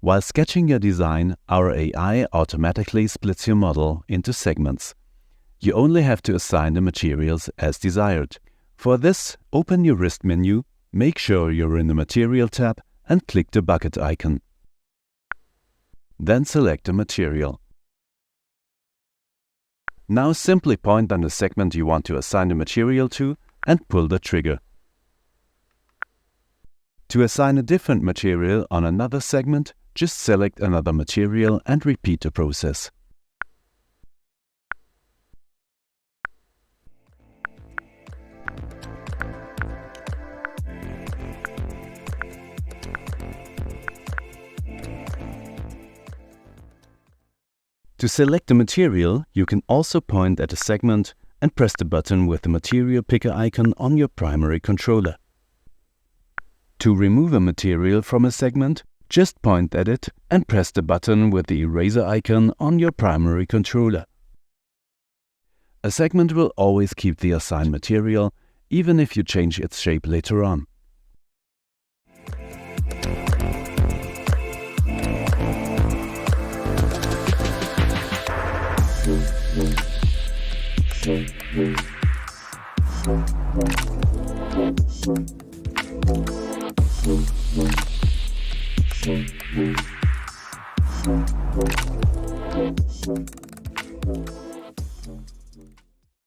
While sketching your design, our AI automatically splits your model into segments. You only have to assign the materials as desired. For this, open your wrist menu, make sure you're in the Material tab and click the bucket icon. Then select a material. Now simply point on the segment you want to assign the material to and pull the trigger. To assign a different material on another segment, just select another material and repeat the process. To select a material, you can also point at a segment and press the button with the material picker icon on your primary controller. To remove a material from a segment, just point at it and press the button with the eraser icon on your primary controller. A segment will always keep the assigned material, even if you change its shape later on.